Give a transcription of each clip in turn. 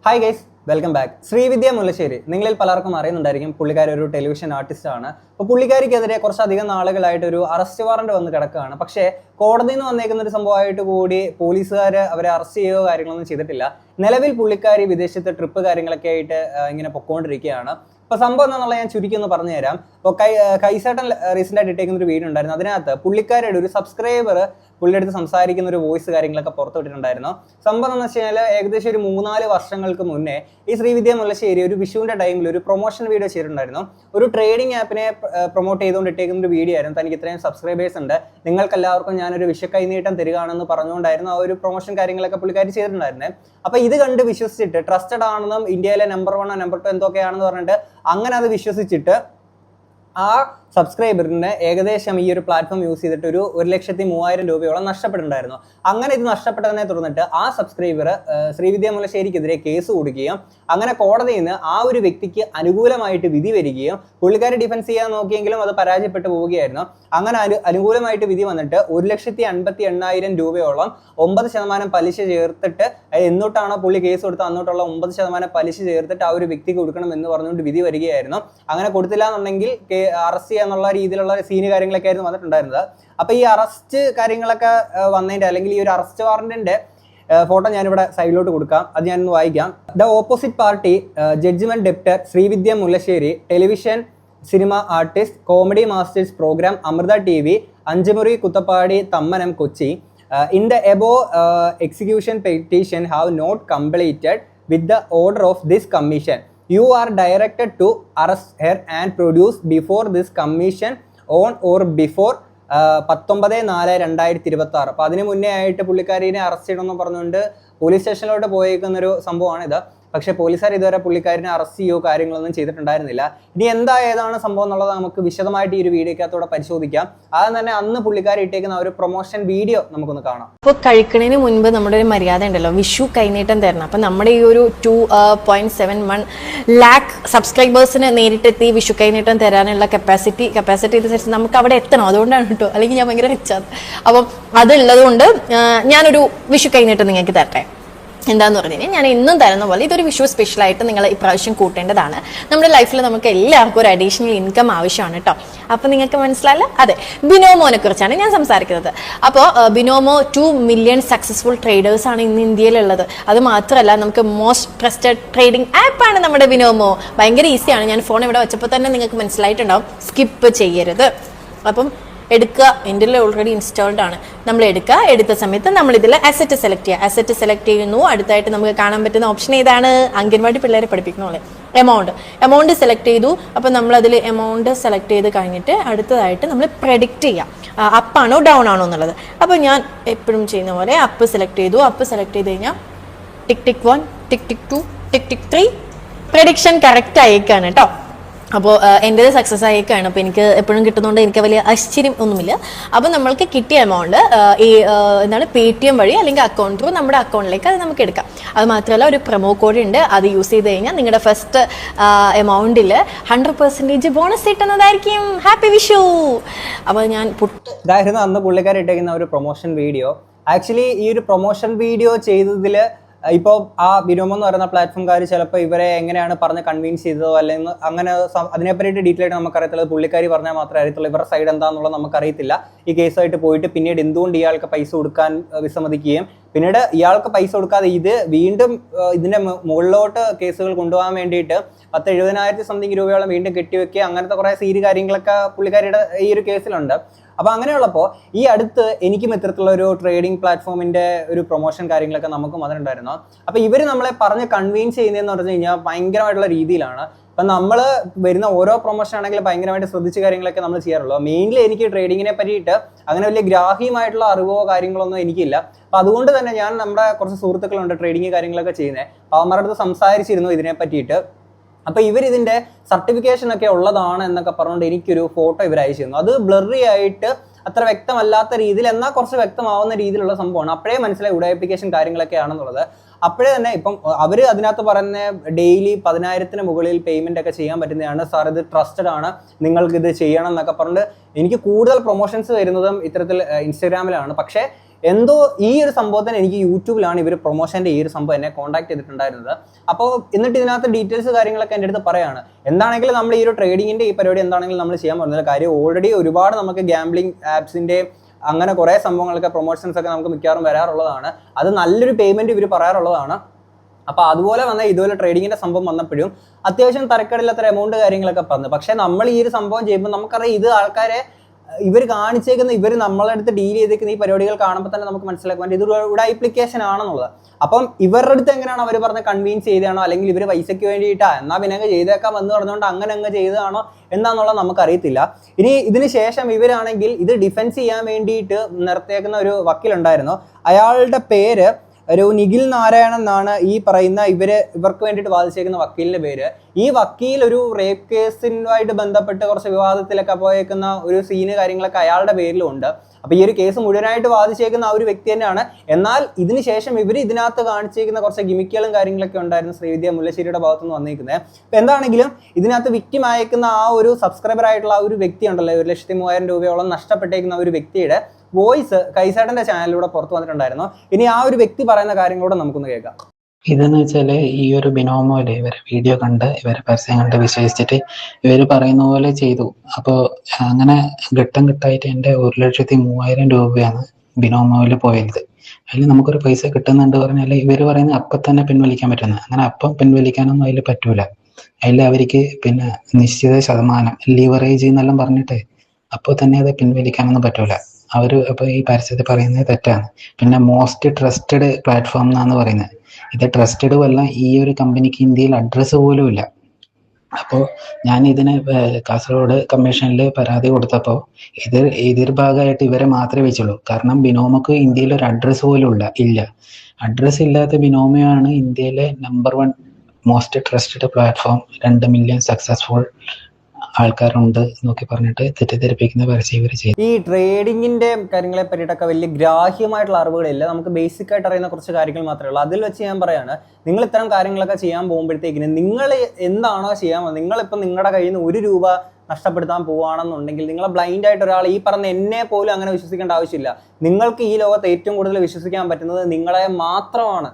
Hi guys, welcome back. Sreevidya Mullassery നിങ്ങളിൽ പലർക്കും അറിയുന്നുണ്ടായിരിക്കും. പുള്ളിക്കാരി ഒരു ടെലിവിഷൻ ആർട്ടിസ്റ്റ് ആണ്. അപ്പോൾ പുള്ളിക്കാരിക്കെതിരെ കുറച്ചധികം നാളുകളായിട്ട് ഒരു അറസ്റ്റ് വാറന്റ് വന്ന് കിടക്കുകയാണ്. പക്ഷേ കോടതിയിൽ നിന്ന് വന്നേക്കുന്ന ഒരു സംഭവമായിട്ട് കൂടി പോലീസുകാർ അവരെ അറസ്റ്റ് ചെയ്യുകയോ കാര്യങ്ങളൊന്നും ചെയ്തിട്ടില്ല. നിലവിൽ പുള്ളിക്കാരി വിദേശത്തെ ട്രിപ്പ് കാര്യങ്ങളൊക്കെ ആയിട്ട് ഇങ്ങനെ പൊക്കോണ്ടിരിക്കുകയാണ്. അപ്പോൾ സംഭവം എന്താണെന്നുള്ള ഞാൻ ചുരുക്കി ഒന്ന് പറഞ്ഞു തരാം. അപ്പോൾ കൈസേട്ടൻ റീസെൻ്റ് ആയിട്ട് ഇട്ടേക്കുന്ന ഒരു വീഡിയോ ഉണ്ടായിരുന്നു. അതിനകത്ത് പുള്ളിക്കാരുടെ ഒരു സബ്സ്ക്രൈബർ പുള്ളിയുടെ അടുത്ത് സംസാരിക്കുന്ന ഒരു വോയിസ് കാര്യങ്ങളൊക്കെ പുറത്തുവിട്ടിട്ടുണ്ടായിരുന്നു. സംഭവം എന്ന് വെച്ച് കഴിഞ്ഞാൽ ഏകദേശം ഒരു 3-4 വർഷങ്ങൾക്ക് മുന്നേ ഈ ശ്രീവിദ്യ മുല്ലശ്ശേരി ഒരു വിഷുവിൻ്റെ ടൈമിൽ ഒരു പ്രൊമോഷൻ വീഡിയോ ചെയ്തിട്ടുണ്ടായിരുന്നു. ഒരു ട്രേഡിംഗ് ആപ്പിനെ പ്രൊമോട്ട് ചെയ്തുകൊണ്ട് ഇട്ടേക്കുന്ന ഒരു വീഡിയോ ആയിരുന്നു. തനിക്ക് ഇത്രയും സബ്സ്ക്രൈബേഴ്സ് ഉണ്ട്, നിങ്ങൾക്കെല്ലാവർക്കും ഞാനൊരു വിഷക്കൈനീട്ടം തരികയാണെന്ന് പറഞ്ഞുകൊണ്ടായിരുന്നു ആ ഒരു പ്രൊമോഷൻ കാര്യങ്ങളൊക്കെ പുള്ളിക്കാരി ചെയ്തിട്ടുണ്ടായിരുന്നത്. അപ്പോൾ ഇത് കണ്ട് വിശ്വസിച്ചിട്ട് ട്രസ്റ്റഡ് ആണെന്നും ഇന്ത്യയിലെ നമ്പർ 1 നമ്പർ 2 എന്തൊക്കെയാണെന്ന് പറഞ്ഞിട്ട് അങ്ങനെ അത് വിശ്വസിച്ചിട്ട് ആ സബ്സ്ക്രൈബറിന് ഏകദേശം ഈ ഒരു പ്ലാറ്റ്ഫോം യൂസ് ചെയ്തിട്ട് ഒരു 1,03,000 രൂപയോളം നഷ്ടപ്പെട്ടിട്ടുണ്ടായിരുന്നു. അങ്ങനെ ഇത് നഷ്ടപ്പെട്ടതിനെ തുടർന്നിട്ട് ആ സബ്സ്ക്രൈബർ ശ്രീവിദ്യ മുല്ലശ്ശേരിക്കെതിരെ കേസ് കൊടുക്കുകയും അങ്ങനെ കോടതിയിൽ നിന്ന് ആ ഒരു വ്യക്തിക്ക് അനുകൂലമായിട്ട് വിധി വരികയും പുള്ളിക്കാരെ ഡിഫൻസ് ചെയ്യാൻ നോക്കിയെങ്കിലും അത് പരാജയപ്പെട്ടു പോവുകയായിരുന്നു. അങ്ങനെ അനുകൂലമായിട്ട് വിധി വന്നിട്ട് 1,58,000 രൂപയോളം 9% പലിശ ചേർത്തിട്ട് എന്നോട്ടാണോ പുള്ളി കേസ് കൊടുത്ത് അന്നോട്ടുള്ള 9% പലിശ ചേർത്തിട്ട് ആ ഒരു വ്യക്തിക്ക് കൊടുക്കണം എന്ന് പറഞ്ഞുകൊണ്ട് വിധി വരികയായിരുന്നു. അങ്ങനെ കൊടുത്തില്ല എന്നുണ്ടെങ്കിൽ അറസ്റ്റ് എന്നുള്ള രീതിയിലുള്ള സീന് കാര്യങ്ങളൊക്കെ ആയിരുന്നു വന്നിട്ടുണ്ടായിരുന്നത്. അപ്പൊ ഈ അറസ്റ്റ് കാര്യങ്ങളൊക്കെ വന്നതിന്റെ അല്ലെങ്കിൽ ഈ ഒരു അറസ്റ്റ് വാറന്റിന്റെ ഫോട്ടോ ഞാനിവിടെ സൈഡിലോട്ട് കൊടുക്കാം. അത് ഞാനൊന്ന് വായിക്കാം. The opposite party judgment debtor Srividya Mullassery television cinema artist comedy masters programme Amrita TV Anchumuri Kuthappady Thammanam Kochi in the above execution petition have not completed with the order of this commission. You are directed to arrest her and produce before this commission on or before 19/4/2026. അപ്പോൾ അതിന് മുന്നേ ആയിട്ട് പുള്ളിക്കാരിനെ arrest ചെയ്യണമെന്ന് പറഞ്ഞുകൊണ്ട് police സ്റ്റേഷനിലോട്ട് പോയേക്കുന്നൊരു സംഭവമാണിത്. പക്ഷേ പോലീസുകാർ ഇതുവരെ പുള്ളിക്കാരിനെ arrest ചെയ്യുകയോ കാര്യങ്ങളൊന്നും ചെയ്തിട്ടുണ്ടായിരുന്നില്ല. ഇനി ഏതാണ് സംഭവം എന്നുള്ളത് നമുക്ക് വിശദമായിട്ട് ഈ ഒരു വീഡിയോക്കകത്തോടെ പരിശോധിക്കാം. ആദ്യം തന്നെ അന്ന് പുള്ളിക്കാരി ഇട്ടേക്കുന്ന ഒരു പ്രൊമോഷൻ വീഡിയോ നമുക്കൊന്ന് കാണാം. അപ്പോൾ കഴിക്കുന്നതിന് മുൻപ് നമ്മുടെ ഒരു മര്യാദ ഉണ്ടല്ലോ, വിഷു കൈനീട്ടം തരണം. അപ്പം നമ്മുടെ ഈ ഒരു 2.71 lakh സബ്സ്ക്രൈബേഴ്സിന് നേരിട്ടെത്തി വിഷു കൈനീട്ടം തരാനുള്ള കപ്പാസിറ്റി അനുസരിച്ച് നമുക്ക് അവിടെ എത്തണം. അതുകൊണ്ടാണ് കേട്ടോ, അല്ലെങ്കിൽ ഞാൻ ഭയങ്കര റിച്ചാണ്. അപ്പം അതുള്ളത് കൊണ്ട് ഞാനൊരു വിഷു കൈനീട്ടം നിങ്ങൾക്ക് തരട്ടെ. എന്താന്ന് പറഞ്ഞു കഴിഞ്ഞാൽ ഞാൻ എന്നും തരുന്ന പോലെ ഇതൊരു വിഷു സ്പെഷ്യലായിട്ട് നിങ്ങൾ ഇപ്രാവശ്യം കൂട്ടേണ്ടതാണ്. നമ്മുടെ ലൈഫിൽ നമുക്ക് എല്ലാവർക്കും ഒരു അഡീഷണൽ ഇൻകം ആവശ്യമാണ് കേട്ടോ. അപ്പോൾ നിങ്ങൾക്ക് മനസ്സിലായല്ലോ. അതെ, ബിനോമോനെ കുറിച്ചാണ് ഞാൻ സംസാരിക്കുന്നത്. അപ്പോൾ ബിനോമോ 2 million സക്സസ്ഫുൾ ട്രേഡേഴ്സ് ആണ് ഇന്ന് ഇന്ത്യയിലുള്ളത്. അത് മാത്രമല്ല നമുക്ക് മോസ്റ്റ് ട്രസ്റ്റഡ് ട്രേഡിംഗ് ആപ്പാണ് നമ്മുടെ ബിനോമോ. ഭയങ്കര ഈസിയാണ്. ഞാൻ ഫോൺ ഇവിടെ വെച്ചപ്പോൾ തന്നെ നിങ്ങൾക്ക് മനസ്സിലായിട്ടുണ്ടാവും. സ്കിപ്പ് ചെയ്യരുത്. അപ്പം എടുക്കുക, എൻ്റെ ഓൾറെഡി ഇൻസ്റ്റാൾഡ് ആണ്. നമ്മൾ എടുത്ത സമയത്ത് നമ്മളിതിൽ അസറ്റ് സെലക്ട് ചെയ്യുന്നു. അടുത്തായിട്ട് നമുക്ക് കാണാൻ പറ്റുന്ന ഓപ്ഷൻ ഏതാണ്? അംഗൻവാടി പിള്ളേരെ പഠിപ്പിക്കുന്ന പോലെ എമൗണ്ട് സെലക്ട് ചെയ്തു. അപ്പോൾ നമ്മളതിൽ എമൗണ്ട് സെലക്ട് ചെയ്ത് കഴിഞ്ഞിട്ട് അടുത്തതായിട്ട് നമ്മൾ പ്രെഡിക്റ്റ് ചെയ്യാം അപ്പാണോ ഡൗൺ ആണോ എന്നുള്ളത്. അപ്പോൾ ഞാൻ എപ്പോഴും ചെയ്യുന്ന പോലെ അപ്പ് സെലക്ട് ചെയ്തു. അപ്പ് സെലക്ട് ചെയ്ത് കഴിഞ്ഞാൽ ടിക് 1 ടിക് 2 ടിക് 3 പ്രഡിക്ഷൻ കറക്റ്റ് ആയേക്കാണ് കേട്ടോ. അപ്പോൾ എൻ്റേത് സക്സസ് ആയേക്കാണ്. അപ്പോൾ എനിക്ക് എപ്പോഴും കിട്ടുന്നതുകൊണ്ട് എനിക്ക് വലിയ ആശ്ചര്യം ഒന്നുമില്ല. അപ്പോൾ നമ്മൾക്ക് കിട്ടിയ എമൗണ്ട് ഈ Paytm വഴി അല്ലെങ്കിൽ അക്കൗണ്ട് ത്രൂ നമ്മുടെ അക്കൗണ്ടിലേക്ക് അത് നമുക്ക് എടുക്കാം. അത് മാത്രമല്ല ഒരു പ്രൊമോ കോഡ് ഉണ്ട്. അത് യൂസ് ചെയ്ത് കഴിഞ്ഞാൽ നിങ്ങളുടെ ഫസ്റ്റ് എമൗണ്ടിൽ 100% ബോണസ് കിട്ടുന്നതായിരിക്കും. ഹാപ്പി വിഷു. അപ്പോൾ ഞാൻ ഇതായിരുന്നു അന്ന് പുള്ളിക്കാരി ഇട്ടേക്കുന്ന ഒരു പ്രൊമോഷൻ വീഡിയോ. ആക്ച്വലി ഈ ഒരു പ്രൊമോഷൻ വീഡിയോ ചെയ്തതിൽ ഇപ്പോൾ ആ ബിനോമോ എന്ന് പറയുന്ന പ്ലാറ്റ്ഫോംകാർ ചിലപ്പോൾ ഇവരെ എങ്ങനെയാണ് പറഞ്ഞ് കൺവിൻസ് ചെയ്തതോ അല്ലെങ്കിൽ അങ്ങനെ അതിനെപ്പറ്റിയിട്ട് ഡീറ്റെയിൽ ആയിട്ട് നമുക്കറിയത്തുള്ളത് പുള്ളിക്കാരി പറഞ്ഞാൽ മാത്രമേ അറിയത്തുള്ളൂ. ഇവരുടെ സൈഡ് എന്താണെന്നുള്ളത് നമുക്കറിയത്തില്ല. ഈ കേസായിട്ട് പോയിട്ട് പിന്നീട് എന്തുകൊണ്ട് ഇയാൾക്ക് പൈസ കൊടുക്കാൻ വിസമ്മതിക്കുകയും പിന്നീട് ഇയാൾക്ക് പൈസ കൊടുക്കാതെ ഇത് വീണ്ടും ഇതിൻ്റെ മുകളിലോട്ട് കേസുകൾ കൊണ്ടുപോകാൻ വേണ്ടിയിട്ട് 70,000 സംതിങ് രൂപയോളം വീണ്ടും കെട്ടിവെക്കുക, അങ്ങനത്തെ കുറേ സീരി കാര്യങ്ങളൊക്കെ പുള്ളിക്കാരിയുടെ ഈ ഒരു കേസിലുണ്ട്. അപ്പോൾ അങ്ങനെയുള്ളപ്പോൾ ഈ അടുത്ത് എനിക്കും ഇത്തരത്തിലുള്ള ഒരു ട്രേഡിംഗ് പ്ലാറ്റ്ഫോമിൻ്റെ ഒരു പ്രൊമോഷൻ കാര്യങ്ങളൊക്കെ നമുക്കും അതിനുണ്ടായിരുന്നു. അപ്പോൾ ഇവർ നമ്മളെ പറഞ്ഞ് കൺവിൻസ് ചെയ്യുന്നതെന്ന് പറഞ്ഞു കഴിഞ്ഞാൽ ഭയങ്കരമായിട്ടുള്ള രീതിയിലാണ്. അപ്പം നമ്മൾ വരുന്ന ഓരോ പ്രൊമോഷൻ ആണെങ്കിലും ഭയങ്കരമായിട്ട് ശ്രദ്ധിച്ച കാര്യങ്ങളൊക്കെ നമ്മൾ ചെയ്യാറുള്ളൂ. മെയിൻലി എനിക്ക് ട്രേഡിങ്ങിനെ പറ്റിയിട്ട് അങ്ങനെ വലിയ ഗ്രാഹ്യമായിട്ടുള്ള അറിവോ കാര്യങ്ങളൊന്നും എനിക്കില്ല. അപ്പം അതുകൊണ്ട് തന്നെ ഞാൻ നമ്മുടെ കുറച്ച് സുഹൃത്തുക്കളുണ്ട് ട്രേഡിങ് കാര്യങ്ങളൊക്കെ ചെയ്യുന്നത്. അപ്പോൾ അവന്മാരുടെ അടുത്ത് സംസാരിച്ചിരുന്നു ഇതിനെ പറ്റിയിട്ട്. അപ്പോൾ ഇവരിതിൻ്റെ സർട്ടിഫിക്കേഷനൊക്കെ ഉള്ളതാണ് എന്നൊക്കെ പറഞ്ഞുകൊണ്ട് എനിക്കൊരു ഫോട്ടോ ഇവർ അയച്ചിരുന്നു. അത് ബ്ലറി ആയിട്ട് അത്ര വ്യക്തമല്ലാത്ത രീതിയിൽ എന്നാൽ കുറച്ച് വ്യക്തമാവുന്ന രീതിയിലുള്ള സംഭവമാണ്. അപ്പോഴേ മനസ്സിലായി ഉഡായിപ്പിക്കേഷൻ കാര്യങ്ങളൊക്കെ ആണെന്നുള്ളത്. അപ്പോഴേ തന്നെ ഇപ്പം അവർ അതിനകത്ത് പറയുന്ന ഡെയിലി 10,000-ന് മുകളിൽ പേയ്മെൻ്റ് ഒക്കെ ചെയ്യാൻ പറ്റുന്നതാണ്. സാർ ഇത് ട്രസ്റ്റഡ് ആണ്, നിങ്ങൾക്കിത് ചെയ്യണം എന്നൊക്കെ പറഞ്ഞിട്ട് എനിക്ക് കൂടുതൽ പ്രൊമോഷൻസ് വരുന്നതും ഇത്തരത്തിൽ ഇൻസ്റ്റാഗ്രാമിലാണ്. പക്ഷേ എന്തോ ഈ ഒരു സംഭവത്തിന് എനിക്ക് യൂട്യൂബിലാണ് ഇവർ പ്രൊമോഷൻ്റെ ഈ ഒരു സംഭവം എന്നെ കോൺടാക്ട് ചെയ്തിട്ടുണ്ടായിരുന്നത്. അപ്പോൾ എന്നിട്ട് ഇതിനകത്ത് ഡീറ്റെയിൽസ് കാര്യങ്ങളൊക്കെ എൻ്റെ അടുത്ത് പറയാണ്. എന്താണെങ്കിലും നമ്മൾ ഈ ഒരു ട്രേഡിങ്ങിൻ്റെ ഈ പരിപാടി എന്താണെങ്കിലും നമ്മൾ ചെയ്യാൻ പോകുന്നില്ല. കാര്യം ഓൾറെഡി ഒരുപാട് നമുക്ക് ഗാംബ്ലിംഗ് ആപ്സിൻ്റെ അങ്ങനെ കുറേ സംഭവങ്ങളൊക്കെ പ്രൊമോഷൻസ് ഒക്കെ നമുക്ക് മിക്കവാറും വരാറുള്ളതാണ്. അത് നല്ലൊരു പേയ്മെൻറ്റ് ഇവർ പറയാറുള്ളതാണ്. അപ്പോൾ അതുപോലെ വന്ന ഇതുപോലെ ട്രേഡിങ്ങിൻ്റെ സംഭവം വന്നപ്പോഴും അത്യാവശ്യം തരക്കേടില്ലാത്ത എമൗണ്ട് കാര്യങ്ങളൊക്കെ പറഞ്ഞു. പക്ഷേ നമ്മൾ ഈ ഒരു സംഭവം ചെയ്യുമ്പോൾ നമുക്കറിയാം ഇത് ആൾക്കാരെ ഇവർ കാണിച്ചേക്കുന്ന ഇവർ നമ്മളെ അടുത്ത് ഡീൽ ചെയ്തേക്കുന്ന ഈ പരിപാടികൾ കാണുമ്പോൾ തന്നെ നമുക്ക് മനസ്സിലാക്കാൻ ഇത് ഒരു ആപ്ലിക്കേഷൻ ആണെന്നുള്ളത്. അപ്പം ഇവരുടെ അടുത്ത് എങ്ങനെയാണ് അവർ പറഞ്ഞ് കൺവീൻസ് ചെയ്തതാണോ അല്ലെങ്കിൽ ഇവർ പൈസയ്ക്ക് വേണ്ടിയിട്ടാ എന്നാൽ പിന്നെ അങ്ങ് ചെയ്തേക്കാം എന്ന് പറഞ്ഞുകൊണ്ട് അങ്ങനെ അങ്ങ് ചെയ്തതാണോ എന്താണെന്നുള്ളത് നമുക്കറിയത്തില്ല. ഇനി ഇതിന് ശേഷം ഇവരാണെങ്കിൽ ഇത് ഡിഫെൻസ് ചെയ്യാൻ വേണ്ടിയിട്ട് നിർത്തിയേക്കുന്ന ഒരു വക്കീലുണ്ടായിരുന്നു. അയാളുടെ പേര് ഒരു നിഖിൽ നാരായണൻ എന്നാണ് ഈ പറയുന്ന ഇവർക്ക് വേണ്ടിയിട്ട് വാദിച്ചേക്കുന്ന വക്കീലിൻ്റെ പേര്. ഈ വക്കീൽ ഒരു റേപ്പ് കേസിനുമായിട്ട് ബന്ധപ്പെട്ട് കുറച്ച് വിവാദത്തിലൊക്കെ പോയേക്കുന്ന ഒരു സീന് കാര്യങ്ങളൊക്കെ അയാളുടെ പേരിലും ഉണ്ട്. അപ്പോൾ ഈ ഒരു കേസ് മുഴുവനായിട്ട് വാദിച്ചേക്കുന്ന ആ ഒരു വ്യക്തി തന്നെയാണ്. എന്നാൽ ഇതിന് ശേഷം ഇവർ ഇതിനകത്ത് കാണിച്ചേക്കുന്ന കുറച്ച് ഗിമിക്കുകളും കാര്യങ്ങളൊക്കെ ഉണ്ടായിരുന്നു ശ്രീവിദ്യ മുല്ലശ്ശേരിയുടെ ഭാഗത്തുനിന്ന് വന്നിരിക്കുന്നത്. അപ്പോൾ എന്താണെങ്കിലും ഇതിനകത്ത് വിക്ടിം അയക്കുന്ന ആ ഒരു സബ്സ്ക്രൈബർ ആയിട്ടുള്ള ആ ഒരു വ്യക്തി ഉണ്ടല്ലോ, 1,03,000 രൂപയോളം നഷ്ടപ്പെട്ടേക്കുന്ന ഒരു വ്യക്തിയുടെ വോയിസ് കൈസേട്ടന്റെ ചാനലിലൂടെ പുറത്തു വന്നിട്ടുണ്ടായിരുന്നു. ഇനി ആ ഒരു വ്യക്തി പറയുന്ന കാര്യങ്ങളോട് നമുക്കൊന്ന് കേൾക്കാം. ഇതെന്ന് വെച്ചാല് ഈ ഒരു ബിനോമോയില് ഇവരെ വീഡിയോ കണ്ട് ഇവരെ പരസ്യം കണ്ട് വിശ്വസിച്ചിട്ട് ഇവര് പറയുന്ന പോലെ ചെയ്തു. അപ്പോൾ അങ്ങനെ ഘട്ടം ഘട്ടമായിട്ട് എൻ്റെ 1,03,000 രൂപയാണ് ബിനോമോയില് പോയത്. അതിൽ നമുക്കൊരു പൈസ കിട്ടുന്നുണ്ട് പറഞ്ഞാൽ ഇവര് പറയുന്നത് അപ്പം തന്നെ പിൻവലിക്കാൻ പറ്റുന്നത്. അങ്ങനെ അപ്പം പിൻവലിക്കാനൊന്നും അതിൽ പറ്റൂല. അതിൽ അവർക്ക് പിന്നെ നിശ്ചിത ശതമാനം ലിവറേജ് എന്നെല്ലാം പറഞ്ഞിട്ട് അപ്പോൾ തന്നെ അത് പിൻവലിക്കാനൊന്നും പറ്റൂല. അവര് അപ്പൊ ഈ പരസ്യത്തിൽ പറയുന്നത് തെറ്റാണ്. പിന്നെ മോസ്റ്റ് ട്രസ്റ്റഡ് പ്ലാറ്റ്ഫോം എന്നാണ് പറയുന്നത്. ഇത് ട്രസ്റ്റഡും അല്ല, ഈ ഒരു കമ്പനിക്ക് ഇന്ത്യയിൽ അഡ്രസ്സ് പോലും ഇല്ല. അപ്പോൾ ഞാൻ ഇതിന് കാസർഗോഡ് കമ്മീഷനിൽ പരാതി കൊടുത്തപ്പോൾ എതിർഭാഗമായിട്ട് ഇവരെ മാത്രമേ വെച്ചുള്ളൂ. കാരണം ബിനോമോക്ക് ഇന്ത്യയിൽ ഒരു അഡ്രസ്സ് പോലും ഇല്ല. അഡ്രസ്സ് ഇല്ലാത്ത ബിനോമോയാണ് ഇന്ത്യയിലെ number 1 most trusted platform. 2 million successful ആൾക്കാരുണ്ട് എന്നൊക്കെ പറഞ്ഞിട്ട് തെറ്റിദ്ധരിപ്പിക്കുന്ന പരസ്യം ഇവർ ചെയ്യും. ഈ ട്രേഡിങ്ങിന്റെ കാര്യങ്ങളെ പറ്റിയിട്ടൊക്കെ വലിയ ഗ്രാഹ്യമായിട്ടുള്ള അറിവുകളില്ല. നമുക്ക് ബേസിക് ആയിട്ട് അറിയുന്ന കുറച്ച് കാര്യങ്ങൾ മാത്രമേ ഉള്ളൂ. അതിൽ വെച്ച് ഞാൻ പറയാണ്, നിങ്ങൾ ഇത്തരം കാര്യങ്ങളൊക്കെ ചെയ്യാൻ പോകുമ്പോഴത്തേക്കിന് നിങ്ങൾ എന്താണോ ചെയ്യാൻ പോകുന്നത്, നിങ്ങളിപ്പം നിങ്ങളുടെ കയ്യിൽ നിന്ന് 1 രൂപ നഷ്ടപ്പെടുത്താൻ പോവുകയാണെന്നുണ്ടെങ്കിൽ നിങ്ങളെ ബ്ലൈൻഡ് ആയിട്ട് ഒരാൾ ഈ പറഞ്ഞ എന്നെ പോലും അങ്ങനെ വിശ്വസിക്കേണ്ട ആവശ്യമില്ല. നിങ്ങൾക്ക് ഈ ലോകത്ത് ഏറ്റവും കൂടുതൽ വിശ്വസിക്കാൻ പറ്റുന്നത് നിങ്ങളെ മാത്രമാണ്.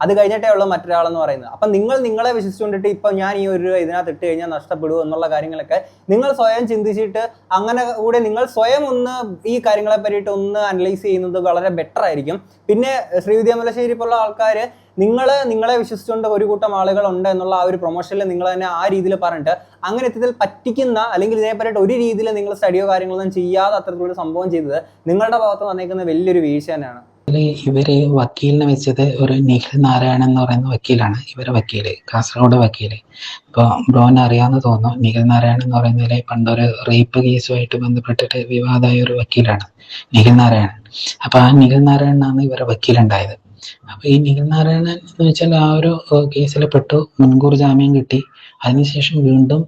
അത് കഴിഞ്ഞിട്ടേ ഉള്ളൂ മറ്റൊരാളെന്ന് പറയുന്നത്. അപ്പം നിങ്ങളെ വിശ്വസിച്ചുകൊണ്ടിട്ട് ഇപ്പം ഞാൻ ഈ 1 രൂപ ഇതിനകത്ത് ഇട്ട് കഴിഞ്ഞാൽ നഷ്ടപ്പെടുമോ എന്നുള്ള കാര്യങ്ങളൊക്കെ നിങ്ങൾ സ്വയം ചിന്തിച്ചിട്ട് അങ്ങനെ കൂടെ നിങ്ങൾ സ്വയം ഒന്ന് ഈ കാര്യങ്ങളെ പറ്റിയിട്ട് ഒന്ന് അനലൈസ് ചെയ്യുന്നത് വളരെ ബെറ്റർ ആയിരിക്കും. പിന്നെ ശ്രീവിദ്യ മുല്ലശ്ശേരി പോലുള്ള ആൾക്കാർ നിങ്ങളെ വിശ്വസിച്ചുകൊണ്ട് ഒരു കൂട്ടം ആളുകളുണ്ട് എന്നുള്ള ആ ഒരു പ്രൊമോഷനിൽ നിങ്ങൾ തന്നെ ആ രീതിയിൽ പറഞ്ഞിട്ട് അങ്ങനെ ഇതിൽ പറ്റിക്കുന്ന അല്ലെങ്കിൽ ഇതിനെ പറ്റിയിട്ട് ഒരു രീതിയിൽ നിങ്ങൾ സ്റ്റഡിയോ കാര്യങ്ങളൊന്നും ചെയ്യാതെ അത്തരത്തിലൊരു സംഭവം ചെയ്തത് നിങ്ങളുടെ ഭാഗത്ത് വന്നേക്കുന്ന വലിയൊരു വീഴ്ച തന്നെയാണ്. ഇവര് വക്കീലിനെ വെച്ചത് ഒരു നിഖിൽ നാരായണൻ എന്ന് പറയുന്ന വക്കീലാണ്. ഇവരെ വക്കീല് കാസർഗോഡ് വക്കീല്. ഇപ്പോൾ ബ്രോന് അറിയാമെന്ന് തോന്നുന്നു. നിഖിൽ നാരായണൻ എന്ന് പറയുന്നതിൽ പണ്ടൊരു റേപ്പ് കേസുമായിട്ട് ബന്ധപ്പെട്ടിട്ട് വിവാദമായ ഒരു വക്കീലാണ് നിഖിൽ നാരായണൻ. അപ്പൊ ആ നിഖിൽ നാരായണനാണ് ഇവരെ വക്കീലുണ്ടായത്. അപ്പൊ ഈ നിഖിൽ നാരായണൻ എന്ന് വെച്ചാൽ ആ ഒരു കേസിൽ പെട്ടു, മുൻകൂർ ജാമ്യം കിട്ടി. അതിനുശേഷം വീണ്ടും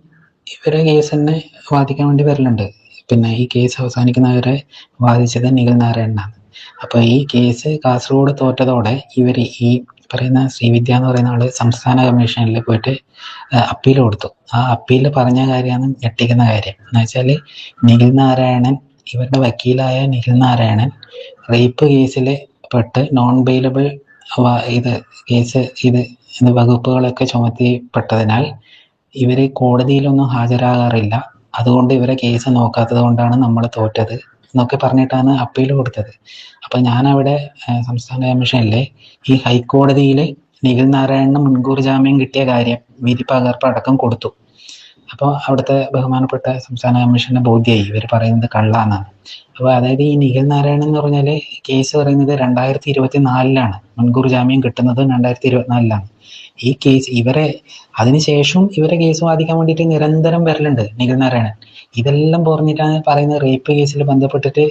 ഇവരെ കേസ് തന്നെ വാദിക്കാൻ വേണ്ടി വരലുണ്ട്. പിന്നെ ഈ കേസ് അവസാനിക്കുന്നവരെ വാദിച്ചത് നിഖിൽ നാരായണനാണ്. അപ്പൊ ഈ കേസ് കാസർഗോഡ് തോറ്റതോടെ ഇവർ ഈ പറയുന്ന ശ്രീവിദ്യ എന്ന് പറയുന്ന ആള് സംസ്ഥാന കമ്മീഷനിൽ പോയിട്ട് അപ്പീൽ കൊടുത്തു. ആ അപ്പീലിൽ പറഞ്ഞ കാര്യമാണ് ഞെട്ടിക്കുന്ന കാര്യം. എന്ന് വെച്ചാൽ നിഖിൽ നാരായണൻ, ഇവരുടെ വക്കീലായ നിഖിൽ നാരായണൻ റേപ്പ് കേസിൽ പെട്ട് നോൺ ബെയിലബിൾ ഇത് വകുപ്പുകളൊക്കെ ചുമത്തിപ്പെട്ടതിനാൽ ഇവര് കോടതിയിലൊന്നും ഹാജരാകാറില്ല. അതുകൊണ്ട് ഇവരെ കേസ് നോക്കാത്തത് കൊണ്ടാണ് നമ്മൾ തോറ്റത് എന്നൊക്കെ പറഞ്ഞിട്ടാണ് അപ്പീൽ കൊടുത്തത്. അപ്പൊ ഞാൻ അവിടെ സംസ്ഥാന കമ്മീഷനിലെ ഈ ഹൈക്കോടതിയിൽ നിഖിൽ നാരായണന് മുൻകൂർ ജാമ്യം കിട്ടിയ കാര്യം വിധിപ്പകർപ്പ് അടക്കം കൊടുത്തു. അപ്പോൾ അവിടുത്തെ ബഹുമാനപ്പെട്ട സംസ്ഥാന കമ്മീഷന്റെ ബോധ്യമായി ഇവർ പറയുന്നത് കള്ളാന്നാണ്. അപ്പോൾ അതായത് ഈ നിഖിൽ നാരായണൻ എന്ന് പറഞ്ഞാൽ കേസ് പറയുന്നത് 2024 മുൻകൂർ ജാമ്യം കിട്ടുന്നത് 2024. ഈ കേസ് അതിനുശേഷം ഇവരെ കേസ് വാദിക്കാൻ വേണ്ടിയിട്ട് നിരന്തരം വരലുണ്ട് നിഖിൽ നാരായണൻ. ഇതെല്ലാം പറഞ്ഞിട്ടാണ് പറയുന്നത് റേപ്പ് കേസിൽ ബന്ധപ്പെട്ടിട്ട്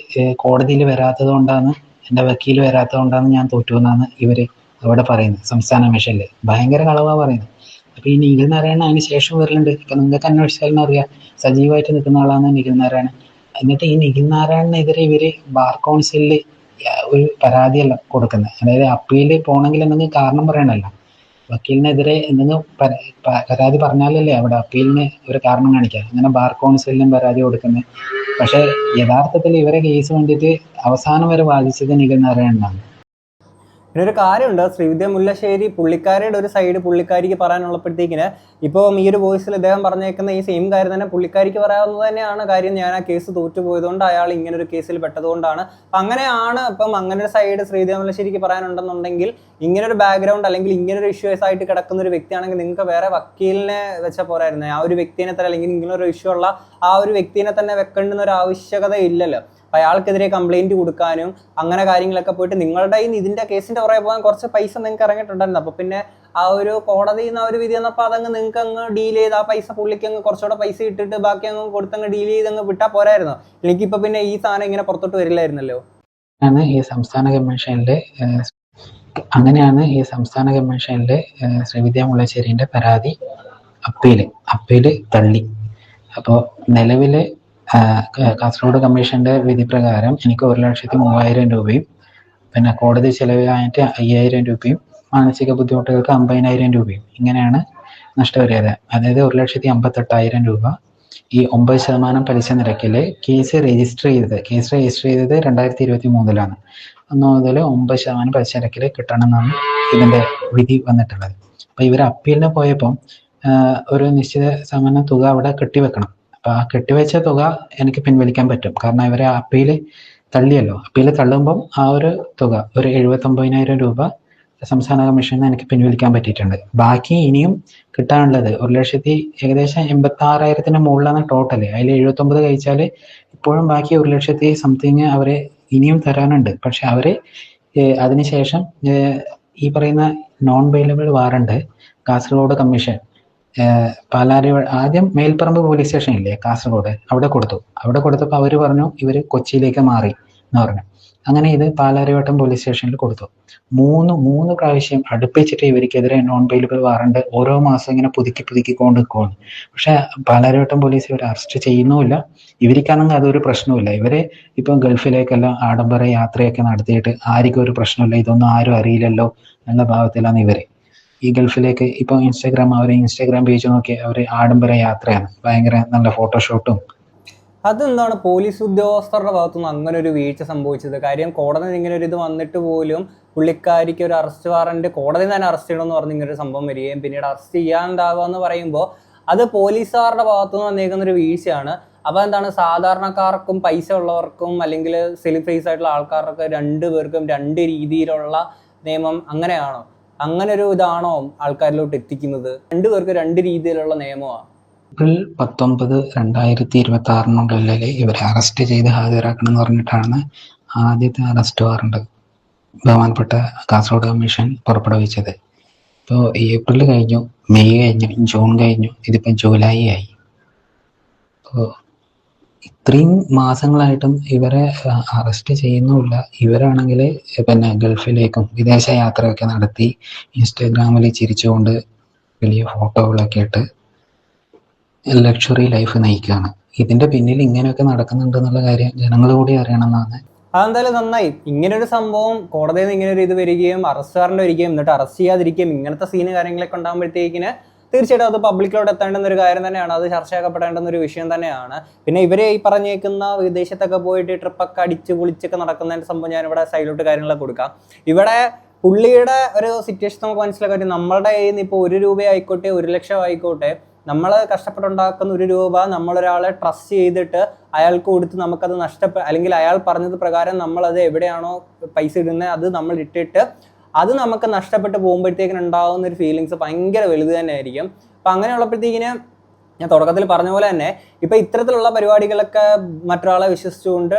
കോടതിയിൽ വരാത്തത് കൊണ്ടാണ്, എൻ്റെ വക്കീൽ വരാത്തത് കൊണ്ടാണ് ഞാൻ തോറ്റു എന്നാണ് ഇവര് അവിടെ പറയുന്നത് സംസ്ഥാന കമ്മീഷനിൽ. ഭയങ്കര കളവാ പറയുന്നത്. അപ്പൊ ഈ നിഖിൽ നാരായണൻ അതിന് ശേഷം വരലുണ്ട്. ഇപ്പൊ നിങ്ങൾക്ക് അന്വേഷിച്ചാലും അറിയാം, സജീവമായിട്ട് നിൽക്കുന്ന ആളാണ് നിഖിൽ നാരായണൻ. എന്നിട്ട് ഈ നിഖിൽ നാരായണനെതിരെ ഇവര് ബാർ കൗൺസിലിൽ ഒരു പരാതിയല്ല കൊടുക്കുന്നത്. അതായത് അപ്പീല് പോകണമെങ്കിൽ എന്തെങ്കിലും കാരണം പറയണല്ലോ. വക്കീലിനെതിരെ എന്തെങ്കിലും പരാതി പറഞ്ഞാലല്ലേ അവിടെ അപ്പീലിന് ഒരു കാരണം കാണിക്കുക. അങ്ങനെ ബാർ കൗൺസിലിനും പരാതി കൊടുക്കുന്നത്. പക്ഷെ യഥാർത്ഥത്തിൽ ഇവരെ കേസ് വേണ്ടിയിട്ട് അവസാനം വരെ വാദിച്ചത് നിഖിൽ നാരായണനാണ്. പിന്നെ ഒരു കാര്യമുണ്ട്, ശ്രീവിദ്യ മുല്ലശ്ശേരി പുള്ളിക്കാരിയുടെ ഒരു സൈഡ് പുള്ളിക്കാരിക്ക് പറയാനുള്ളപ്പോഴത്തേക്കിന് ഇപ്പം ഈ ഒരു വോയിസിൽ ഇദ്ദേഹം പറഞ്ഞേക്കുന്ന ഈ സെയിം കാര്യം തന്നെ പുള്ളിക്കാരിക്ക് പറയാവുന്നത് തന്നെയാണ്. കാര്യം ഞാൻ ആ കേസ് തോറ്റുപോയതുകൊണ്ട് അയാൾ ഇങ്ങനെ ഒരു കേസിൽ പെട്ടതുകൊണ്ടാണ്. അപ്പം അങ്ങനെയാണ്. ഇപ്പം അങ്ങനെ ഒരു സൈഡ് ശ്രീവിദ്യ മുല്ലശ്ശേരിക്ക് പറയാനുണ്ടെന്നുണ്ടെങ്കിൽ ഇങ്ങനെ ഒരു ബാക്ക്ഗ്രൗണ്ട് അല്ലെങ്കിൽ ഇങ്ങനെ ഒരു ഇഷ്യൂസ് ആയിട്ട് കിടക്കുന്ന ഒരു വ്യക്തിയാണെങ്കിൽ നിങ്ങൾക്ക് വേറെ വക്കീലിനെ വെച്ചാൽ പോരായിരുന്നു. ആ ഒരു വ്യക്തിനെ തന്നെ അല്ലെങ്കിൽ ഇങ്ങനെ ഒരു ഇഷ്യൂ ഉള്ള ആ ഒരു വ്യക്തിനെ തന്നെ വെക്കേണ്ടുന്ന ഒരു ആവശ്യകത ഇല്ലല്ലോ. അയാൾക്കെതിരെ കംപ്ലൈന്റ് കൊടുക്കാനും അങ്ങനെ കാര്യങ്ങളൊക്കെ പോയിട്ട് നിങ്ങളുടെ ഈ ഇതിന്റെ കേസിന്റെ പുറകെ പോകാൻ കുറച്ച് പൈസ നിങ്ങൾക്ക് ഇറങ്ങിയിട്ടുണ്ടായിരുന്നു. അപ്പൊ പിന്നെ ആ ഒരു കോടതിയിൽ നിന്ന് ആ ഒരു വിധി വന്നപ്പോൾ അതങ്ങ് നിങ്ങൾക്ക് അങ്ങ് ഡീൽ ചെയ്ത് ആ പൈസ പുള്ളിക്ക് അങ്ങ് കുറച്ചുകൂടെ പൈസ ഇട്ടിട്ട് ബാക്കി അങ്ങ് കൊടുത്തങ്ങ് ഡീൽ ചെയ്ത് അങ്ങ് വിട്ടാൽ പോരായിരുന്നു. എനിക്കിപ്പോ പിന്നെ ഈ സാധനം ഇങ്ങനെ പുറത്തോട്ട് വരില്ലായിരുന്നല്ലോ. അങ്ങനെയാണ് ഈ സംസ്ഥാന കമ്മീഷനിലെ ശ്രീവിദ്യ മുല്ലശ്ശേരിന്റെ പരാതി അപ്പീല് തള്ളി. അപ്പോൾ നിലവില് കാസർഗോഡ് കമ്മീഷന്റെ വിധി പ്രകാരം എനിക്ക് 1,03,000 രൂപയും പിന്നെ കോടതി ചെലവായിട്ട് 5,000 രൂപയും മാനസിക ബുദ്ധിമുട്ടുകൾക്ക് 50,000 രൂപയും ഇങ്ങനെയാണ് നഷ്ടപരിഹാരം. അതായത് 1,58,000 രൂപ. ഈ 9% പലിശ നിരക്കില് കേസ് രജിസ്റ്റർ ചെയ്തത് 2023 അന്ന് മുതൽ 9% പലിശ നിരക്കിൽ കിട്ടണമെന്നാണ് ഇതിന്റെ വിധി വന്നിട്ടുള്ളത്. അപ്പൊ ഇവർ അപ്പീലിന് പോയപ്പോൾ ഒരു നിശ്ചിത ശതമാനം തുക അവിടെ കെട്ടിവെക്കണം. അപ്പൊ ആ കെട്ടിവെച്ച തുക എനിക്ക് പിൻവലിക്കാൻ പറ്റും. കാരണം ഇവരെ അപ്പീല് തള്ളിയല്ലോ. അപ്പീല് തള്ളുമ്പം ആ ഒരു തുക ഒരു 79,000 രൂപ സംസ്ഥാന കമ്മീഷന് എനിക്ക് പിൻവലിക്കാൻ പറ്റിയിട്ടുണ്ട്. ബാക്കി ഇനിയും കിട്ടാനുള്ളത് ഏകദേശം 86,000 മുകളിലാണ് ടോട്ടല്. അതിൽ 79 കഴിച്ചാല് ഇപ്പോഴും ബാക്കി 1,00,000 സംതിങ് അവരെ ഇനിയും തരാനുണ്ട്. പക്ഷെ അവര് അതിനുശേഷം ഈ പറയുന്ന non bailable warrant Kasaragod commission പാലാരി ആദ്യം മേൽപ്പറമ്പ് പോലീസ് സ്റ്റേഷൻ ഇല്ലേ കാസർഗോഡ്, അവിടെ കൊടുത്തപ്പോൾ അവര് പറഞ്ഞു ഇവര് കൊച്ചിയിലേക്ക് മാറി എന്ന് പറഞ്ഞു. അങ്ങനെ ഇത് പാലാരിവട്ടം പോലീസ് സ്റ്റേഷനിൽ കൊടുത്തു. മൂന്ന് പ്രാവശ്യം അടുപ്പിച്ചിട്ട് ഇവർക്കെതിരെ നോൺ ബെയിലബിൾ വാറണ്ട് ഓരോ മാസം ഇങ്ങനെ പുതുക്കിക്കൊണ്ട് നിൽക്കുകയാണ്. പക്ഷെ പാലാരിവട്ടം പോലീസ് ഇവരെ അറസ്റ്റ് ചെയ്യുന്നുമില്ല. ഇവർക്കാണെങ്കിൽ അതൊരു പ്രശ്നമില്ല. ഇവരെ ഇപ്പം ഗൾഫിലേക്കെല്ലാം ആഡംബര യാത്രയൊക്കെ നടത്തിയിട്ട് ആർക്കും ഒരു പ്രശ്നമില്ല, ഇതൊന്നും ആരും അറിയില്ലല്ലോ എന്ന ഭാവത്തിലാണ് ഇവര് ഈ ഗൾഫിലേക്ക്. ഇപ്പൊ ഇൻസ്റ്റാഗ്രാം പേജ് നോക്കി അവര് ആഡംബര യാത്രയാണ്, ഭയങ്കര നല്ല ഫോട്ടോഷൂട്ടും. അതെന്താണ് പോലീസ് ഉദ്യോഗസ്ഥരുടെ ഭാഗത്തുനിന്ന് അങ്ങനെ ഒരു വീഴ്ച സംഭവിച്ചത്? കാര്യം കോടതി ഇങ്ങനെ ഒരു ഇത് വന്നിട്ട് പോലും പുള്ളിക്കാരിക്ക് ഒരു അറസ്റ്റ് വാറന്റ് കോടതി തന്നെ അറസ്റ്റ് ചെയ്യണമെന്ന് പറഞ്ഞ് ഇങ്ങനെ ഒരു സംഭവം വരികയും പിന്നീട് അറസ്റ്റ് ചെയ്യാനുണ്ടാവുക എന്ന് പറയുമ്പോൾ അത് പോലീസുകാരുടെ ഭാഗത്തുനിന്ന് വന്നേക്കുന്ന ഒരു വീഴ്ചയാണ്. അപ്പൊ എന്താണ് സാധാരണക്കാർക്കും പൈസ ഉള്ളവർക്കും അല്ലെങ്കിൽ സെലിബ്രിറ്റീസ് ആയിട്ടുള്ള ആൾക്കാർക്ക് രണ്ടുപേർക്കും രണ്ട് രീതിയിലുള്ള നിയമം അങ്ങനെയാണോ? അങ്ങനെ ഒരു ഇതാണോ ആൾക്കാരിലോട്ട് എത്തിക്കുന്നത്? രണ്ടുപേർക്ക് രണ്ട് രീതിയിലുള്ള നിയമമാണ്. ഏപ്രിൽ 19, 2026 ഇവരെ അറസ്റ്റ് ചെയ്ത് ഹാജരാക്കണം എന്ന് പറഞ്ഞിട്ടാണ് ആദ്യത്തെ അറസ്റ്റ് വാറണ്ട് ബഹുമാനപ്പെട്ട കാസർഗോഡ് കമ്മീഷൻ പുറപ്പെടുവിച്ചത്. ഇപ്പോൾ ഏപ്രിൽ കഴിഞ്ഞു, മെയ് കഴിഞ്ഞു, ജൂൺ കഴിഞ്ഞു, ഇതിപ്പോൾ ജൂലൈ ആയി. അപ്പോൾ ഇത്രയും മാസങ്ങളായിട്ടും ഇവരെ അറസ്റ്റ് ചെയ്യുന്നുമില്ല. ഇവരാണെങ്കിൽ പിന്നെ ഗൾഫിലേക്കും വിദേശ യാത്രയൊക്കെ നടത്തി ഇൻസ്റ്റാഗ്രാമിൽ ചിരിച്ചുകൊണ്ട് വലിയ ഫോട്ടോകളൊക്കെ ഇട്ട് ലക്ഷറി ലൈഫ് നയിക്കുകയാണ്. ഇതിന്റെ പിന്നിൽ ഇങ്ങനെയൊക്കെ നടക്കുന്നുണ്ട് എന്നുള്ള കാര്യം ജനങ്ങൾ കൂടി അറിയണമെന്നാണ്. അതെന്തായാലും നന്നായി. ഇങ്ങനൊരു സംഭവം കോടതിയിൽ നിന്ന് ഇങ്ങനെ ഒരു ഇത് വരികയും അറസ്റ്റ് വാറന്റ് വരികയും എന്നിട്ട് അറസ്റ്റ് ചെയ്യാതിരിക്കുകയും ഇങ്ങനത്തെ സീന് കാര്യങ്ങളൊക്കെ ഉണ്ടാകുമ്പോഴത്തേക്കിന് തീർച്ചയായിട്ടും അത് പബ്ലിക്കിലോട്ട് എത്തേണ്ടുന്ന ഒരു കാര്യം തന്നെയാണ്. അത് ചർച്ചയാക്കപ്പെടേണ്ടുന്ന ഒരു വിഷയം തന്നെയാണ്. പിന്നെ ഇവരെ ഈ പറഞ്ഞേക്കുന്ന വിദേശത്തൊക്കെ പോയിട്ട് ട്രിപ്പൊക്കെ അടിച്ച് പൊളിച്ചൊക്കെ നടക്കുന്നതിന്റെ സംഭവം ഞാനിവിടെ സൈഡിലോട്ട് കാര്യങ്ങളൊക്കെ കൊടുക്കാം. ഇവിടെ പുള്ളിയുടെ ഒരു സിറ്റുവേഷൻ നമുക്ക് മനസ്സിലാക്കാൻ, നമ്മളുടെ കയ്യിൽ നിന്ന് ഇപ്പോൾ 1 രൂപ ആയിക്കോട്ടെ 1,00,000 ആയിക്കോട്ടെ, നമ്മൾ കഷ്ടപ്പെട്ടുണ്ടാക്കുന്ന 1 രൂപ നമ്മളൊരാളെ ട്രസ്റ്റ് ചെയ്തിട്ട് അയാൾക്ക് കൊടുത്ത് നമുക്കത് അല്ലെങ്കിൽ അയാൾ പറഞ്ഞത് പ്രകാരം നമ്മളത് എവിടെയാണോ പൈസ ഇടുന്നത് അത് നമ്മൾ ഇട്ടിട്ട് അത് നമുക്ക് നഷ്ടപ്പെട്ട് പോകുമ്പോഴത്തേക്കിന് ഉണ്ടാകുന്ന ഒരു ഫീലിങ്സ് ഭയങ്കര വലുത് തന്നെ ആയിരിക്കും. അപ്പം അങ്ങനെയുള്ളപ്പോഴത്തേക്കിന് ഞാൻ തുടക്കത്തിൽ പറഞ്ഞ പോലെ തന്നെ ഇപ്പം ഇത്തരത്തിലുള്ള പരിപാടികളൊക്കെ മറ്റൊരാളെ വിശ്വസിച്ചുകൊണ്ട്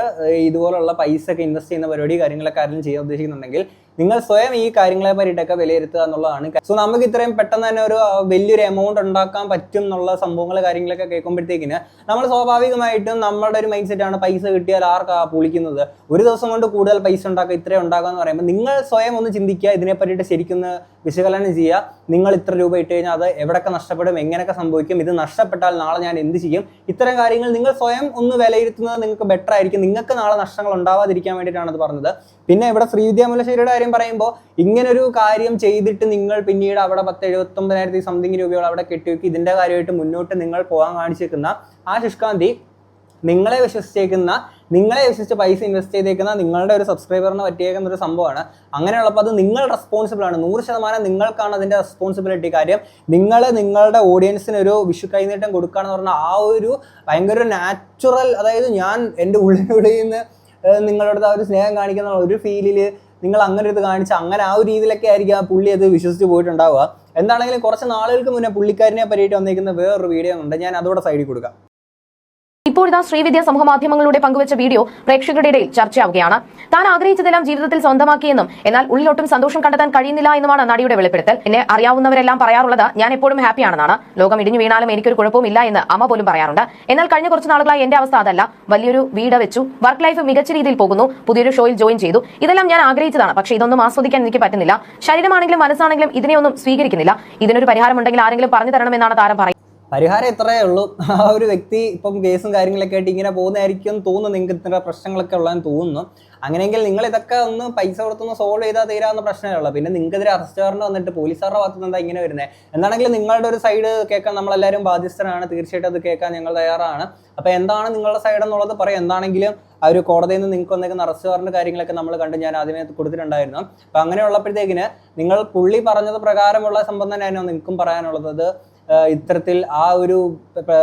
ഇതുപോലുള്ള പൈസ ഒക്കെ ഇൻവെസ്റ്റ് ചെയ്യുന്ന പരിപാടി കാര്യങ്ങളൊക്കെ ആരെങ്കിലും ചെയ്യാൻ ഉദ്ദേശിക്കുന്നുണ്ടെങ്കിൽ നിങ്ങൾ സ്വയം ഈ കാര്യങ്ങളെ പറ്റിയിട്ടൊക്കെ വിലയിരുത്തുക എന്നുള്ളതാണ്. സോ നമുക്ക് ഇത്രയും പെട്ടെന്ന് തന്നെ ഒരു വലിയൊരു എമൗണ്ട് ഉണ്ടാക്കാൻ പറ്റും എന്നുള്ള സംഭവങ്ങൾ കാര്യങ്ങളൊക്കെ കേൾക്കുമ്പോഴത്തേക്കിന് നമ്മൾ സ്വാഭാവികമായിട്ടും നമ്മുടെ ഒരു മൈൻഡ് സെറ്റാണ് പൈസ കിട്ടിയാൽ ആർക്കാ പൊളിക്കുന്നത്, ഒരു ദിവസം കൊണ്ട് കൂടുതൽ പൈസ ഉണ്ടാക്കുക ഇത്രയും ഉണ്ടാക്കുക എന്ന് പറയുമ്പോൾ നിങ്ങൾ സ്വയം ഒന്ന് ചിന്തിക്കുക, ഇതിനെ പറ്റിയിട്ട് ശരിക്കും വിശകലനം ചെയ്യുക. നിങ്ങൾ ഇത്ര രൂപ ഇട്ട് കഴിഞ്ഞാൽ അത് എവിടെയൊക്കെ നഷ്ടപ്പെടും, എങ്ങനെയൊക്കെ സംഭവിക്കും, ഇത് നഷ്ടപ്പെട്ടാൽ നാളെ ഞാൻ എന്ത് ചെയ്യും, ഇത്തരം കാര്യങ്ങൾ നിങ്ങൾ സ്വയം ഒന്ന് വിലയിരുത്തുന്നത് നിങ്ങൾക്ക് ബെറ്റർ ആയിരിക്കും. നിങ്ങൾക്ക് നാളെ നഷ്ടങ്ങൾ ഉണ്ടാവാതിരിക്കാൻ വേണ്ടിയിട്ടാണ് അത് പറഞ്ഞത്. പിന്നെ ഇവിടെ ശ്രീവിദ്യ മുല്ലശ്ശേരിയുടെ കാര്യം കാര്യം പറയുമ്പോൾ ഇങ്ങനൊരു കാര്യം ചെയ്തിട്ട് നിങ്ങൾ പിന്നീട് അവിടെ 10,79,000 സംതിങ് രൂപയോളം അവിടെ കെട്ടിവെക്കി ഇതിന്റെ കാര്യമായിട്ട് മുന്നോട്ട് നിങ്ങൾ പോകാൻ കാണിച്ചേക്കുന്ന ആ ശുഷ്കാന്തി നിങ്ങളെ വിശ്വസിച്ച് പൈസ ഇൻവെസ്റ്റ് ചെയ്തേക്കുന്ന നിങ്ങളുടെ ഒരു സബ്സ്ക്രൈബറിന് പറ്റിയേക്കുന്ന ഒരു സംഭവമാണ്. അങ്ങനെയുള്ളപ്പോൾ അത് നിങ്ങൾ റെസ്പോൺസിബിൾ ആണ്, 100% നിങ്ങൾക്കാണ് അതിന്റെ റെസ്പോൺസിബിലിറ്റി. കാര്യം നിങ്ങൾ നിങ്ങളുടെ ഓഡിയൻസിന് ഒരു വിഷു കൈനീട്ടം കൊടുക്കുകയെന്ന് പറഞ്ഞാൽ ആ ഒരു ഭയങ്കര നാച്ചുറൽ, അതായത് ഞാൻ എൻ്റെ ഉള്ളിനുള്ളിൽ നിന്ന് നിങ്ങളുടെ ആ ഒരു സ്നേഹം കാണിക്കുന്ന ഒരു ഫീലിൽ നിങ്ങൾ അങ്ങനെ ഇത് കാണിച്ച് അങ്ങനെ ആ ഒരു രീതിയിലൊക്കെ ആയിരിക്കും ആ പുള്ളി അത് വിശ്വസിച്ച് പോയിട്ടുണ്ടാവുക. എന്താണെങ്കിലും കുറച്ച് നാളുകൾക്ക് മുന്നേ പുള്ളിക്കാരനെ പറ്റിയിട്ട് വന്നിരിക്കുന്ന വേറൊരു വീഡിയോ ഉണ്ട്, ഞാൻ അതോടെ സൈഡിൽ കൊടുക്കാം. ഇപ്പോഴിതാ ശ്രീവിദ്യ സമൂഹ മാധ്യമങ്ങളിലൂടെ പങ്കുവച്ച വീഡിയോ പ്രേക്ഷകരുടെ ഇടയിൽ ചർച്ചയാവുകയാണ്. താൻ ആഗ്രഹിച്ചതെല്ലാം ജീവിതത്തിൽ സ്വന്തമാക്കിയെന്നും എന്നാൽ ഉള്ളിലൊട്ടും സന്തോഷം കണ്ടെത്താൻ കഴിയുന്നില്ല എന്നുമാണ് നടിയുടെ വെളിപ്പെടുത്തൽ. എന്നെ അറിയാവുന്നവരെല്ലാം പറയാറുള്ളത് ഞാൻ എപ്പോഴും ഹാപ്പിയാണെന്നാണ്. ലോകം ഇടിഞ്ഞു വീണാലും എനിക്കൊരു കുഴപ്പവും ഇല്ല എന്ന് അമ്മ പോലും പറയാറുണ്ട്. എന്നാൽ കഴിഞ്ഞ കുറച്ച് നാളുകളായി എന്റെ അവസ്ഥ അതല്ല. വലിയൊരു വീട് വെച്ചു, വർക്ക് ലൈഫ് മികച്ച രീതിയിൽ പോകുന്നു, പുതിയൊരു ഷോയിൽ ജോയിൻ ചെയ്തു. ഇതെല്ലാം ഞാൻ ആഗ്രഹിച്ചതാണ്, പക്ഷേ ഇതൊന്നും ആസ്വദിക്കാൻ എനിക്ക് പറ്റുന്നില്ല. ശരീരമാണെങ്കിലും മനസ്സാണെങ്കിലും ഇതിനെയൊന്നും സ്വീകരിക്കുന്നില്ല. ഇതിനൊരു പരിഹാരമുണ്ടെങ്കിൽ ആരെങ്കിലും പറഞ്ഞു തരണമെന്നാണ് താരം പറയുന്നത്. പരിഹാരം ഇത്രയേ ഉള്ളൂ. ആ ഒരു വ്യക്തി ഇപ്പം കേസും കാര്യങ്ങളൊക്കെ ആയിട്ട് ഇങ്ങനെ പോകുന്നതായിരിക്കും തോന്നുന്നു, നിങ്ങൾക്ക് ഇത്ര പ്രശ്നങ്ങളൊക്കെ ഉള്ളതെന്ന് തോന്നുന്നു. അങ്ങനെയെങ്കിൽ നിങ്ങൾ ഇതൊക്കെ ഒന്ന് പൈസ കൊടുത്തൊന്ന് സോൾവ് ചെയ്താൽ തീരാവുന്ന പ്രശ്നമേ ഉള്ളൂ. പിന്നെ നിങ്ങൾക്കെതിരെ അറസ്റ്റ് വാറണ്ട് വന്നിട്ട് പോലീസുകാരുടെ ഭാഗത്ത് നിന്ന് എന്താ ഇങ്ങനെ വരുന്നത്? എന്താണെങ്കിലും നിങ്ങളുടെ ഒരു സൈഡ് കേൾക്കാൻ നമ്മളെല്ലാവരും ബാധ്യസ്ഥരാണ്, തീർച്ചയായിട്ടും അത് കേൾക്കാൻ ഞങ്ങൾ തയ്യാറാണ്. അപ്പോൾ എന്താണ് നിങ്ങളുടെ സൈഡ് എന്നുള്ളത് പറയാം. എന്താണെങ്കിലും ആ ഒരു കോടതിയിൽ നിന്ന് നിങ്ങൾക്ക് വന്നേക്കുന്ന അറസ്റ്റ് വാറണ്ട് കാര്യങ്ങളൊക്കെ നമ്മൾ കണ്ട് ഞാൻ ആദ്യമേ കൊടുത്തിട്ടുണ്ടായിരുന്നു. അപ്പോൾ അങ്ങനെയുള്ളപ്പോഴത്തേക്കിന് നിങ്ങൾ പുള്ളി പറഞ്ഞത് പ്രകാരമുള്ള സംഭവം തന്നെയായിരുന്നു നിങ്ങൾക്കും പറയാനുള്ളത്. ഇത്തരത്തിൽ ആ ഒരു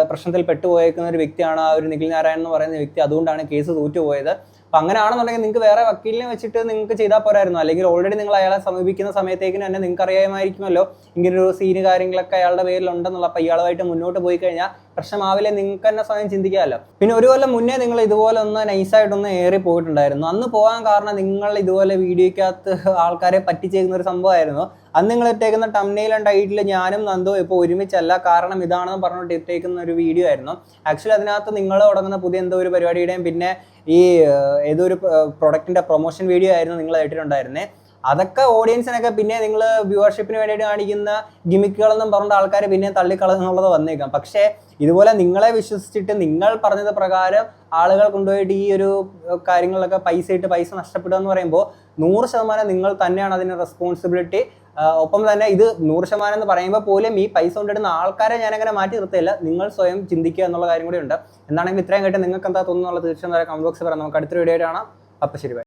പ്രശ്നത്തിൽ പെട്ടുപോയേക്കുന്ന ഒരു വ്യക്തിയാണ് ആ ഒരു നിഖിൽ നാരായണൻ എന്ന് പറയുന്ന വ്യക്തി. അതുകൊണ്ടാണ് കേസ് തോറ്റുപോയത്. അപ്പം അങ്ങനെയാണെന്നുണ്ടെങ്കിൽ നിങ്ങൾക്ക് വേറെ വക്കീലിനെ വെച്ചിട്ട് നിങ്ങൾക്ക് ചെയ്താൽ പോരായിരുന്നു. അല്ലെങ്കിൽ ഓൾറെഡി നിങ്ങൾ അയാളെ സമീപിക്കുന്ന സമയത്തേക്കിന് തന്നെ നിങ്ങൾക്ക് അറിയാമായിരിക്കുമല്ലോ ഇങ്ങനൊരു സീന് കാര്യങ്ങളൊക്കെ അയാളുടെ പേരിലുണ്ടെന്നുള്ള. അപ്പം ഇയാളുമായിട്ട് മുന്നോട്ട് പോയി കഴിഞ്ഞാൽ പ്രശ്നമാവില്ലേ, നിങ്ങൾക്ക് തന്നെ സ്വയം ചിന്തിക്കാമല്ലോ. പിന്നെ ഒരു കൊല്ലം മുന്നേ നിങ്ങൾ ഇതുപോലെ ഒന്ന് നൈസായിട്ടൊന്ന് ഏറി പോയിട്ടുണ്ടായിരുന്നു. അന്ന് പോകാൻ കാരണം നിങ്ങൾ ഇതുപോലെ വീഡിയോയ്ക്കകത്ത് ആൾക്കാരെ പറ്റിച്ചേക്കുന്ന ഒരു സംഭവമായിരുന്നു. അന്ന് നിങ്ങൾ ഇട്ടേക്കുന്ന തംബ്നെയിൽ ആൻഡ് ടൈറ്റിൽ ഞാനും നന്ദു ഇപ്പോൾ ഒരുമിച്ചല്ല, കാരണം ഇതാണെന്ന് പറഞ്ഞിട്ട് ഇട്ടേക്കുന്ന ഒരു വീഡിയോ ആയിരുന്നു. ആക്ച്വലി അതിനകത്ത് നിങ്ങൾ തുടങ്ങുന്ന പുതിയ എന്തോ ഒരു പരിപാടിയുടെയും പിന്നെ ഈ ഏതൊരു പ്രൊഡക്റ്റിന്റെ പ്രൊമോഷൻ വീഡിയോ ആയിരുന്നു നിങ്ങൾ ഇട്ടിട്ടുണ്ടായിരുന്നേ. അതൊക്കെ ഓഡിയൻസിനൊക്കെ പിന്നെ നിങ്ങൾ വ്യൂവർഷിപ്പിന് വേണ്ടിയിട്ട് കാണിക്കുന്ന ഗിമിക്കുകളെന്നും പറഞ്ഞിട്ട് ആൾക്കാർ പിന്നെ തള്ളിക്കളഞ്ഞെന്നുള്ളത് വന്നേക്കാം. പക്ഷേ ഇതുപോലെ നിങ്ങളെ വിശ്വസിച്ചിട്ട് നിങ്ങൾ പറഞ്ഞത് പ്രകാരം ആളുകൾ കൊണ്ടുപോയിട്ട് ഈ ഒരു കാര്യങ്ങളിലൊക്കെ പൈസ നഷ്ടപ്പെടുക എന്ന് പറയുമ്പോൾ 100% നിങ്ങൾ തന്നെയാണ് അതിന് റെസ്പോൺസിബിലിറ്റി. ഒപ്പം തന്നെ ഇത് 100% എന്ന് പറയുമ്പോൾ പോലും ഈ പൈസ കൊണ്ടിടുന്ന ആൾക്കാരെ ഞാനങ്ങനെ മാറ്റി നിർത്തില്ല, നിങ്ങൾ സ്വയം ചിന്തിക്കുക എന്നുള്ള കാര്യം കൂടി ഉണ്ട്. എന്താണെങ്കിൽ ഇത്രയും കേട്ട് നിങ്ങൾക്ക് എന്താ തോന്നുന്നുള്ള തീർച്ചയായും കമന്റ് ബോക്സിൽ പറയാം. നമുക്ക് അടുത്തൊരു വീഡിയോ കാണാം. അപ്പം ശരി, ബൈ.